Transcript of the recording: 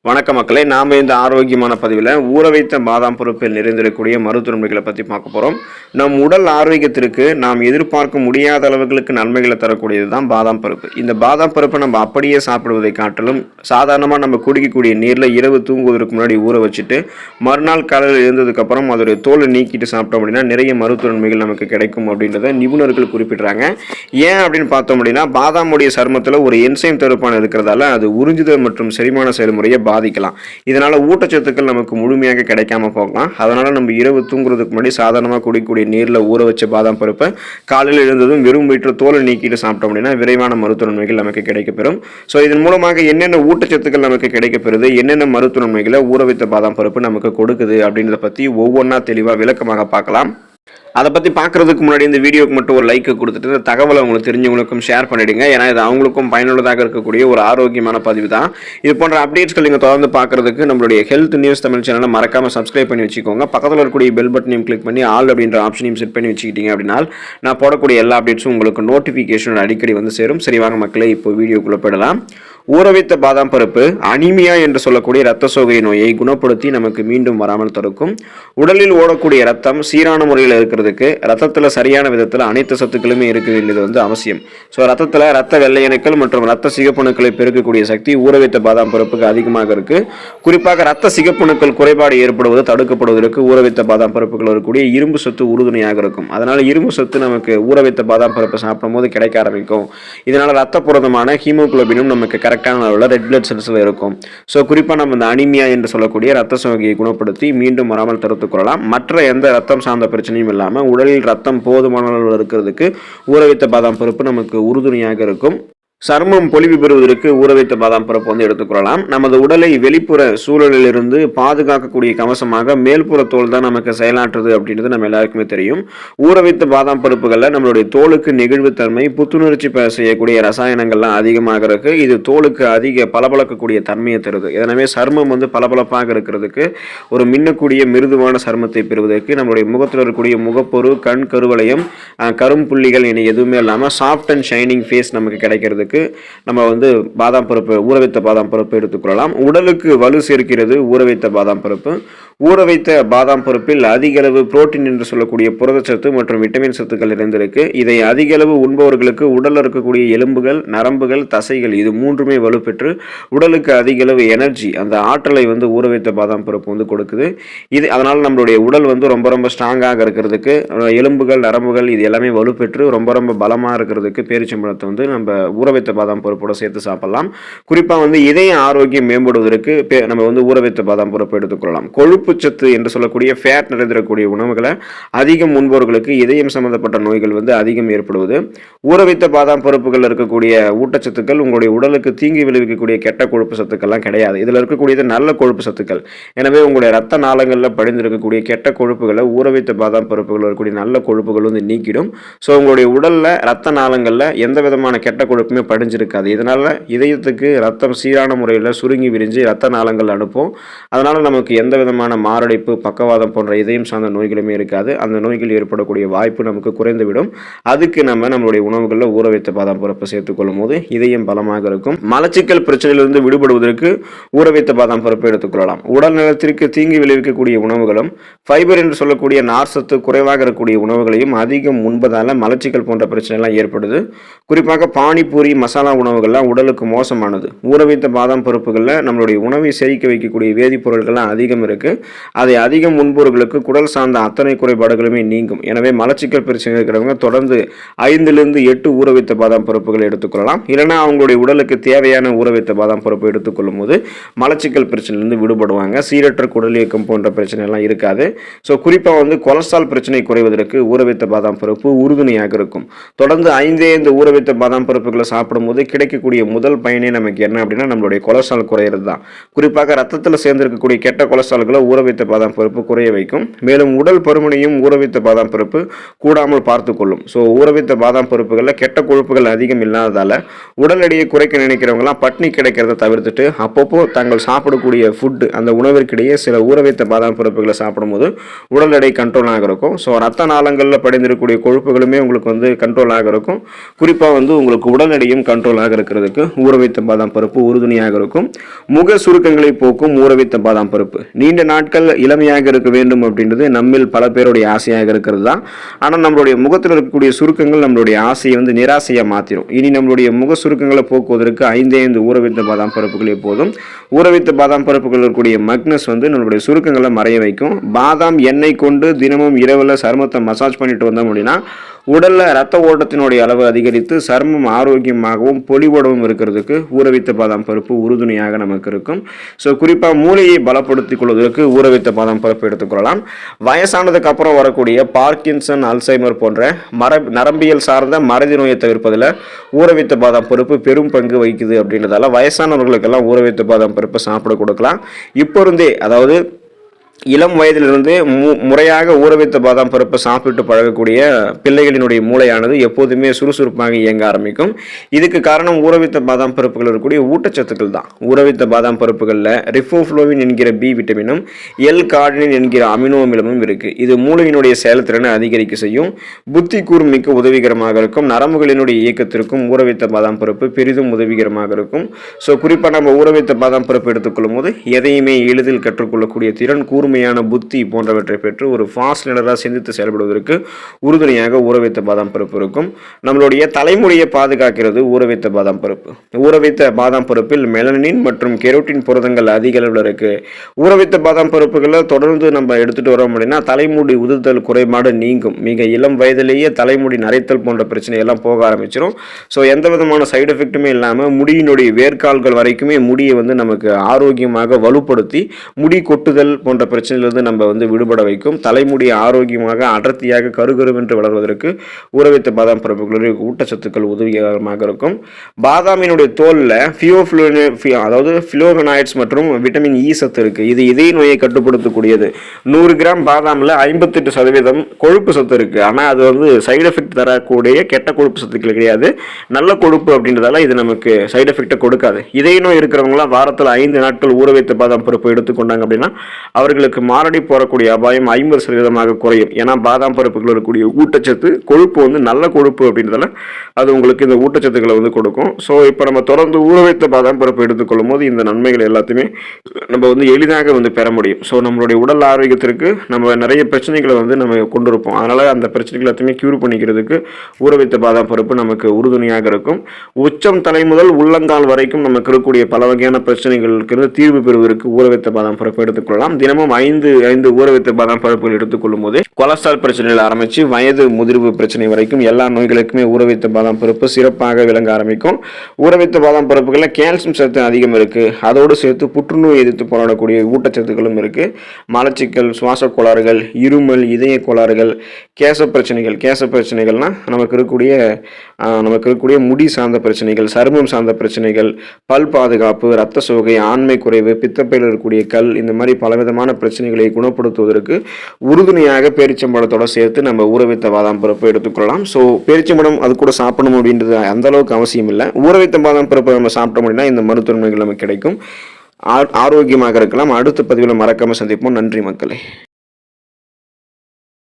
வணக்க மக்களே, நாம் இந்த ஆரோக்கியமான பதிவில் ஊற வைத்த பாதாம் பருப்பில் நிறைந்திருக்கக்கூடிய மருத்துவன்மைகளை பற்றி பார்க்க போகிறோம். நம் உடல் ஆரோக்கியத்திற்கு நாம் எதிர்பார்க்க முடியாத அளவுகளுக்கு நன்மைகளை தரக்கூடியது தான் பாதாம் பருப்பு. இந்த பாதாம் பருப்பை நம்ம அப்படியே சாப்பிடுவதை காட்டிலும் சாதாரணமாக நம்ம குடிக்கக்கூடிய நீரில் இரவு தூங்குவதற்கு முன்னாடி ஊற வச்சுட்டு மறுநாள் காலையில் எழுந்ததுக்கப்புறம் அதோடைய தோலை நீக்கிட்டு சாப்பிட்டோம் அப்படின்னா நிறைய மருத்துவன்மைகள் நமக்கு கிடைக்கும் அப்படின்றத நிபுணர்கள் குறிப்பிட்றாங்க. ஏன் அப்படின்னு பார்த்தோம் அப்படின்னா, பாதாமுடைய சருமத்தில் ஒரு என்சைம் தடுப்பான் இருக்கிறதால அது உறிஞ்சுதல் மற்றும் செரிமான செயல்முறையை பாதிக்கலாம். இதனால ஊட்டச்சத்துக்கள் நமக்கு முழுமையாக கிடைக்காம போகலாம். அதனால நம்ம இரவு தூங்குறதுக்கு முன்னாடி சாதாரணமாக குடிக்கக்கூடிய நீரில் ஊற வச்ச பாதாம் பருப்பை காலையில் எழுந்ததும் வெறும் வயிற்று தோலை நீக்கிட்டு சாப்பிட்டோம் அப்படின்னா விரைவான மருத்துவ நன்மைகள் நமக்கு கிடைக்கப்பெறும். ஸோ இதன் மூலமாக என்னென்ன ஊட்டச்சத்துக்கள் நமக்கு கிடைக்கப்பெறுது, என்னென்ன மருத்துவ நன்மைகளை ஊற வைத்த பாதாம் பருப்பு நமக்கு கொடுக்குது அப்படின்றத பற்றி ஒவ்வொன்றா தெளிவாக விளக்கமாக பார்க்கலாம். அதை பற்றி பார்க்குறதுக்கு முன்னாடி இந்த வீடியோக்கு மட்டும் ஒரு லைக் கொடுத்துட்டு இந்த தகவலை உங்களுக்கு தெரிஞ்சவங்களுக்கும் ஷேர் பண்ணிவிடுங்க. ஏன்னா இது அவங்களுக்கும் பயனுள்ளதாக இருக்கக்கூடிய ஒரு ஆரோக்கியமான பதிவு தான். இது போன்ற அப்டேட்ஸ்கள் நீங்கள் தொடர்ந்து பார்க்குறதுக்கு நம்மளுடைய ஹெல்த் நியூஸ் தமிழ் சேனலை மறக்காமல் சப்ஸ்கிரைப் பண்ணி வச்சுக்கோங்க. பக்கத்தில் இருக்கக்கூடிய பெல் பட்டனையும் கிளிக் பண்ணி ஆல் அப்படின்ற ஆப்ஷனையும் செட் பண்ணி வச்சுக்கிட்டீங்க அப்படின்னா நான் போடக்கூடிய எல்லா அப்டேட்ஸும் உங்களுக்கு நோட்டிஃபிகேஷன் அடிக்கடி வந்து சேரும். சரி வாங்க மக்களே, இப்போ வீடியோக்குள்ளே போயிடலாம். ஊற வைத்த பாதாம் பருப்பு அனீமியா என்று சொல்லக்கூடிய இரத்த சோகை நோயை குணப்படுத்தி நமக்கு மீண்டும் வராமல் தடுக்கும். உடலில் ஓடக்கூடிய ரத்தம் சீரான முறையில் இருக்கிறதுக்கு ரத்தத்தில் சரியான விதத்தில் அனைத்து சத்துக்களுமே இருக்க வேண்டியது வந்து அவசியம். ஸோ ரத்தத்தில் ரத்த வெள்ளையணுக்கள் மற்றும் ரத்த சிகப்பணுக்களை பெருக்கக்கூடிய சக்தி ஊற வைத்த பாதாம் பருப்புக்கு அதிகமாக இருக்கு. குறிப்பாக ரத்த சிகப்பணுக்கள் குறைபாடு ஏற்படுவது தடுக்கப்படுவதற்கு ஊற வைத்த பாதாம் பருப்புகள் இருக்கக்கூடிய இரும்பு சத்து உறுதுணையாக இருக்கும். அதனால இரும்பு சத்து நமக்கு ஊற வைத்த பாதாம் பருப்பு சாப்பிடும் போது கிடைக்க ஆரம்பிக்கும். இதனால ரத்த புரதமான ஹீமோகுளோபினும் நமக்கு கரெக்டான அளவில் ரெட் பிளட் செல்ஸ்ல இருக்கும். ஸோ குறிப்பாக நம்ம இந்த அனிமியா என்று சொல்லக்கூடிய ரத்த சோகையை குணப்படுத்தி மீண்டும் வராமல் தடுத்துக் கொள்ளலாம். மற்ற எந்த ரத்தம் சார்ந்த பிரச்சனையும் இல்லாமல் உடலில் ரத்தம் போதுமான அளவில் இருக்கிறதுக்கு ஊற வைத்த பாதாம் பருப்பு நமக்கு உறுதுணையாக இருக்கும். சருமம் பொலிவு பெறுவதற்கு ஊற வைத்த பாதாம் பருப்பு வந்து எடுத்துக்கொள்ளலாம். நமது உடலை வெளிப்புற சூழலிலிருந்து பாதுகாக்கக்கூடிய கவசமாக மேல்புற தோல் தான் நமக்கு செயலாற்றுது அப்படின்றது நம்ம எல்லாருக்குமே தெரியும். ஊற வைத்த பாதாம் பருப்புகளில் நம்மளுடைய தோலுக்கு நெகிழ்வுத்தன்மை, புத்துணர்ச்சி செய்யக்கூடிய ரசாயனங்கள்லாம் அதிகமாக இருக்கு. இது தோலுக்கு அதிக பளபளக்கக்கூடிய தன்மையை தருது. எனவே சருமம் வந்து பளபளப்பாக இருக்கிறதுக்கு, ஒரு மின்னக்கூடிய மிருதுவான சருமத்தை பெறுவதற்கு நம்மளுடைய முகத்தில் இருக்கக்கூடிய முகப்பொரு, கண் கருவளையம், கரும்புள்ளிகள் என எதுவுமே இல்லாமல் சாஃப்ட் அண்ட் ஷைனிங் ஃபேஸ் நமக்கு கிடைக்கிறதுக்கு நம்ம வந்து பாதாம் பருப்பு, ஊற வைத்த பாதாம் பருப்பு எடுத்துக்கொள்ளலாம். உடலுக்கு வலு சேர்க்கிறது ஊற வைத்த பாதாம் பருப்பு. ஊற வைத்த பாதாம் பருப்பில் அதிக அளவு புரோட்டீன் என்று சொல்லக்கூடிய புரதச்சத்து மற்றும் விட்டமின் சத்துக்கள் நிறைந்திருக்கு. இதை அதிக அளவு உண்பவர்களுக்கு உடலில் இருக்கக்கூடிய எலும்புகள், நரம்புகள், தசைகள் இது மூன்றுமே வலுப்பெற்று உடலுக்கு அதிக அளவு எனர்ஜி, அந்த ஆற்றலை வந்து ஊற வைத்த பாதாம் பருப்பு வந்து கொடுக்குது. இது அதனால் நம்மளுடைய உடல் வந்து ரொம்ப ரொம்ப ஸ்ட்ராங்காக இருக்கிறதுக்கு, எலும்புகள், நரம்புகள் இது எல்லாமே வலுப்பெற்று ரொம்ப ரொம்ப பலமாக இருக்கிறதுக்கு பேரிச்சம்பழத்தை வந்து நம்ம ஊற வைத்த பாதாம் பருப்போட சேர்த்து சாப்பிடலாம். குறிப்பாக வந்து இதய ஆரோக்கியம் மேம்படுவதற்கு நம்ம வந்து ஊற வைத்த பாதாம் பருப்பு எடுத்துக்கொள்ளலாம். கொழுப்பு சத்து என்று சொல்லக்கூடிய ஃபேட் நிறைந்திருக்கக்கூடிய உணவுகளை அதிகம் உண்பவர்களுக்கு இதயம் சம்பந்தப்பட்ட நோய்கள் வந்து அதிகம் ஏற்படுவது. ஊற வைத்த பாதாம் பருப்புகள் இருக்கக்கூடிய ஊட்டச்சத்துக்கள் உங்களுடைய உடலுக்கு தீங்கு விளைவிக்கக்கூடிய கெட்ட கொழுப்பு சத்துக்கள்லாம் கிடையாது. இதில் இருக்கக்கூடியது நல்ல கொழுப்பு சத்துக்கள். எனவே உங்களுடைய ரத்த நாளங்களில் படிந்திருக்கக்கூடிய கெட்ட கொழுப்புகளை ஊற வைத்த பாதாம் பருப்புகள் இருக்கக்கூடிய நல்ல கொழுப்புகள் வந்து நீக்கிடும். ஸோ உங்களுடைய உடலில் ரத்த நாளங்களில் எந்த விதமான கெட்ட கொழுப்புமே படிஞ்சிருக்காது. இதனால இதயத்துக்கு ரத்தம் சீரான முறையில் சுருங்கி விரிஞ்சு ரத்த நாளங்கள் அனுப்பும். அதனால நமக்கு எந்த விதமான மாரடைப்பு, பக்கவாதம் போன்ற இதயம் சார்ந்த நோய்களுமே இருக்காது. அந்த நோய்கள் ஏற்படக்கூடிய வாய்ப்பு நமக்கு குறைந்துவிடும். அதுக்கு நம்மளுடைய உணவுகளில் ஊற வைத்த பாதாம் பருப்பை சேர்த்துக்கொள்ளும் போது இதயம் பலமாக இருக்கும். மலச்சிக்கல் பிரச்சனையிலிருந்து விடுபடுவதற்கு ஊற வைத்த பாதாம் பருப்பை எடுத்துக்கொள்ளலாம். உடல் நலத்திற்கு தீங்கு விளைவிக்கக்கூடிய உணவுகளும் ஃபைபர் என்று சொல்லக்கூடிய நார் சத்து குறைவாக இருக்கக்கூடிய உணவுகளையும் அதிகம் உண்பதால மலச்சிக்கல் போன்ற பிரச்சனை எல்லாம் ஏற்படுது. குறிப்பாக பானிபூரி, மசாலா உணவுகள்லாம் உடலுக்கு மோசமானது. ஊற வைத்த பாதாம் பருப்புகளில் நம்மளுடைய உணவை செரிக்க வைக்கக்கூடிய வேதிப்பொருட்கள்லாம் அதிகம் இருக்கு. அதை அதிகம் உண்பவர்களுக்கு குடல் சார்ந்த அத்தனை குறைபாடுகளுமே நீங்கும். எனவே மலச்சிக்கல் பிரச்சனை இருக்கிறவங்க தொடர்ந்து 5 to 8 ஊற வைத்த பாதாம் பருப்புகளை எடுத்துக்கொள்ளலாம். இல்லைனா அவங்களுடைய உடலுக்கு தேவையான ஊற வைத்த பாதாம் பருப்பு எடுத்துக்கொள்ளும் போது மலச்சிக்கல் பிரச்சனையிலிருந்து விடுபடுவாங்க. சீரற்ற குடல் இயக்கம் போன்ற பிரச்சனை எல்லாம் இருக்காது. ஸோ குறிப்பாக வந்து கொலஸ்ட்ரால் பிரச்சனை குறைவதற்கு ஊற வைத்த பாதாம் பருப்பு உறுதுணையாக இருக்கும். தொடர்ந்து 5 ஊற வைத்த பாதாம் பருப்புகளை சாப்பிடும்போது கிடைக்கக்கூடிய முதல் பயனே நமக்கு என்ன அப்படின்னா நம்மளுடைய கொலஸ்ட்ரால் குறையிறது தான். குறிப்பாக ரத்தத்தில் சேர்ந்திருக்கக்கூடிய கெட்ட கொலஸ்ட்ரால்களை ஊற வைத்த பாதாம் பருப்பு குறைய வைக்கும். மேலும் உடல் பருமனையும் ஊற வைத்த பாதாம் பருப்பு கூடாமல் பார்த்து கொள்ளும். ஸோ ஊற வைத்த பாதாம் பருப்புகளில் கெட்ட கொழுப்புகள் அதிகம் இல்லாததால உடல் எடையை குறைக்க நினைக்கிறவங்களாம் பட்னி கிடைக்கிறத தவிர்த்துட்டு அப்பப்போ தாங்கள் சாப்பிடக்கூடிய ஃபுட்டு அந்த உணவிற்கிடையே சில ஊற வைத்த பாதாம் பருப்புகளை சாப்பிடும்போது உடல் எடை கண்ட்ரோலாக இருக்கும். ஸோ ரத்த நாளங்களில் படிந்திருக்கக்கூடிய கொழுப்புகளுமே உங்களுக்கு வந்து கண்ட்ரோலாக இருக்கும். குறிப்பாக வந்து உங்களுக்கு உடல் எடையை சுகரையும் கண்ட்ரோலாக இருக்கிறதுக்கு ஊற வைத்த பாதாம் பருப்பு உறுதுணையாக இருக்கும். முக சுருக்கங்களை போக்கும் ஊற வைத்த பாதாம் பருப்பு. நீண்ட நாட்கள் இளமையாக இருக்க வேண்டும் அப்படின்றது நம்மில் பல பேருடைய ஆசையாக இருக்கிறது தான். ஆனால் நம்மளுடைய முகத்தில் இருக்கக்கூடிய சுருக்கங்கள் நம்மளுடைய ஆசையை வந்து நிராசையாக மாற்றிடும். இனி நம்மளுடைய முக சுருக்கங்களை போக்குவதற்கு 5 ஊற வைத்த பாதாம் பருப்புகளே போதும். ஊற வைத்த பாதாம் பருப்புகள் இருக்கக்கூடிய மக்னஸ் வந்து நம்மளுடைய சுருக்கங்களை மறைய வைக்கும். பாதாம் எண்ணெய் கொண்டு தினமும் இரவில் சருமத்தை மசாஜ் பண்ணிட்டு வந்தோம் அப்படின்னா உடல்ல ரத்த ஓட்டத்தினுடைய அளவு அதிகரித்து சருமம் ஆரோக்கியமாகவும் பொலிவோடவும் இருக்கிறதுக்கு ஊற வைத்த பாதாம் பருப்பு உறுதுணையாக நமக்கு இருக்கும். ஸோ குறிப்பாக மூளையை பலப்படுத்திக் கொள்வதற்கு ஊற வைத்த பாதாம் பருப்பு எடுத்துக்கொள்ளலாம். வயசானதுக்கு அப்புறம் வரக்கூடிய பார்க்கின்சன், அல்சைமர் போன்ற நரம்பியல் சார்ந்த மறதி நோயை தவிர்ப்பதில் ஊற வைத்த பாதாம் பருப்பு பெரும் பங்கு வகிக்குது அப்படின்றதால வயசானவர்களுக்கெல்லாம் ஊற வைத்த பாதாம் பருப்பு சாப்பிட கொடுக்கலாம். இப்போ இருந்தே, அதாவது இளம் வயதிலிருந்து முறையாக ஊற வைத்த பாதாம் பருப்பை சாப்பிட்டு பழகக்கூடிய பிள்ளைகளினுடைய மூளையானது எப்போதுமே சுறுசுறுப்பாக இயங்க ஆரம்பிக்கும். இதுக்கு காரணம் ஊற வைத்த பாதாம் பருப்புகள் இருக்கக்கூடிய ஊட்டச்சத்துக்கள் தான். ஊற வைத்த பாதாம் பருப்புகளில் ரிஃபோஃப்ளோவின் என்கிற பி விட்டமினும் எல்-கார்னின் என்கிற அமினோ அமிலமும் இருக்குது. இது மூளையினுடைய செயல்திறனை அதிகரிக்க செய்யும். புத்தி கூர்மைக்கு உதவிகரமாக இருக்கும். நரம்புகளினுடைய இயக்கத்திற்கும் ஊற வைத்த பாதாம் பருப்பு பெரிதும் உதவிகரமாக இருக்கும். ஸோ குறிப்பாக நம்ம ஊற வைத்த பாதாம் பருப்பு எடுத்துக்கொள்ளும் போது எதையுமே எளிதில் கற்றுக்கொள்ளக்கூடிய திறன், கூர்மையான புத்தி போன்றவற்றை பெற்று ஒரு ஃபாஸ்ட் லேர்னராக சிந்தித்து செயல்படுவதற்கு உறுதுணையாக ஊற வைத்த பாதாம் பருப்பு இருக்கும். நம்மளுடைய தலைமுடியை பாதுகாக்கிறது ஊற வைத்த பாதாம் பருப்பு. ஊற வைத்த பாதாம் பருப்பில் மெலனின் மற்றும் கெரோட்டின் புரதங்கள் அதிக அளவில் இருக்கு. ஊற வைத்த பாதாம் பருப்புகளை தொடர்ந்து நம்ம எடுத்துட்டு வரோம் அப்படின்னா தலைமுடி உதிர்தல் குறைபாடு நீங்கும். மிக இளம் வயதிலேயே தலைமுடி நரைத்தல் போன்ற பிரச்சனை எல்லாம் போக ஆரம்பிச்சிடும். ஸோ எந்த விதமான சைடு எஃபெக்ட்டுமே இல்லாமல் முடியினுடைய வேர்க்கால்கள் வரைக்குமே முடியை வந்து நமக்கு ஆரோக்கியமாக வலுப்படுத்தி முடி கொட்டுதல் போன்ற பிரச்சனையிலிருந்து நம்ம வந்து விடுபட வைக்கும். தலைமுடி ஆரோக்கியமாக அடர்த்தியாக கருகருவென்று வளர்வதற்கு ஊற வைத்த பாதாம் பருப்புகளுடைய ஊட்டச்சத்துக்கள் உதவிகரமாக இருக்கும். பாதாமினுடைய தோலில் அதாவது ஃபிளோவனாய்ட்ஸ் மற்றும் விட்டமின் இ சத்து இருக்கு. இது இதய நோயை கட்டுப்படுத்தக்கூடியது. 100 கிராம் பாதாமில் 58% கொழுப்பு சத்து இருக்கு. ஆனால் அது வந்து சைடு எஃபெக்ட் தரக்கூடிய கெட்ட கொழுப்பு சத்துக்கள் கிடையாது, நல்ல கொழுப்பு அப்படின்றதால இது நமக்கு சைடு எஃபெக்டை கொடுக்காது. இதய நோய் இருக்கிறவங்களாம் வாரத்தில் 5 நாட்கள் ஊற வைத்த பாதாம் பருப்பு எடுத்துக்கொண்டாங்க அப்படின்னா அவர்களுக்கு மாரடைப்பு போறக்கூடிய அபாயம் 50% குறையும். ஏன்னா பாதாம் பருப்புகள் இருக்கக்கூடிய ஊட்டச்சத்து கொழுப்பு வந்து நல்ல கொழுப்பு அப்படின்றதால அது உங்களுக்கு இந்த ஊட்டச்சத்துக்களை வந்து கொடுக்கும். ஸோ இப்போ நம்ம தொடர்ந்து ஊற வைத்த பாதாம் பருப்பு எடுத்துக்கொள்ளும் போது இந்த நன்மைகள் எல்லாத்தையுமே நம்ம வந்து எளிதாக வந்து பெற முடியும். ஸோ நம்மளுடைய உடல் ஆரோக்கியத்திற்கு நம்ம நிறைய பிரச்சனைகளை வந்து நம்ம கொண்டிருப்போம். அதனால அந்த பிரச்சனைகள் எல்லாத்தையுமே கியூர் பண்ணிக்கிறதுக்கு ஊற வைத்த பாதாம் பருப்பு நமக்கு உறுதுணையாக இருக்கும். உச்சம் தலை முதல் உள்ளங்கால் வரைக்கும் நமக்கு இருக்கக்கூடிய பல வகையான பிரச்சனைகளுக்கு தீர்வு பெறுவதற்கு ஊற வைத்த பாதாம் பருப்பு எடுத்துக்கொள்ளலாம். தினமும் 5 ஊற வைத்த பாதாம் பருப்புகள் எடுத்துக்கொள்ளும் போது கொலஸ்ட்ரால் பிரச்சனைகள் ஆரம்பித்து வயது முதிர்வு பிரச்சனை வரைக்கும் எல்லா நோய்களுக்குமே ஊற வைத்த பாதாம் பருப்பு சிறப்பாக விளங்க ஆரம்பிக்கும். ஊற வைத்த பாதாம் பருப்புகளில் கால்சியம் சத்து அதிகம் இருக்கு. அதோடு சேர்த்து புற்றுநோய் எதிர்த்து போராடக்கூடிய ஊட்டச்சத்துக்களும் இருக்கு. மலச்சிக்கல், சுவாச கோளாறுகள், இருமல், இதய கோளாறுகள், கேச பிரச்சனைகள்னா நமக்கு இருக்கக்கூடிய முடி சார்ந்த பிரச்சனைகள், சருமம் சார்ந்த பிரச்சனைகள், பல் பாதுகாப்பு, இரத்த சோகை, ஆண்மை குறைவு, பித்தப்பையில் இருக்கக்கூடிய கல், இந்த மாதிரி பலவிதமான பிரச்சனைகளை குணப்படுத்துவதற்கு உறுதுணையாக பேரிச்சம்பழத்தோட சேர்த்து நம்ம ஊற வைத்த பாதாம் பருப்பு எடுத்துக்கொள்ளலாம். ஸோ பேரிச்சம்பழம் அது கூட சாப்பிடணும் அப்படின்றது அந்த அளவுக்கு அவசியம் இல்லை. ஊற வைத்த பாதாம் பருப்பை நம்ம சாப்பிட்டோம் அப்படின்னா இந்த மருத்துவமைகள் நமக்கு கிடைக்கும். ஆரோக்கியமாக இருக்கலாம். அடுத்த பதிவில் மறக்காம சந்திப்போம். நன்றி மக்களே.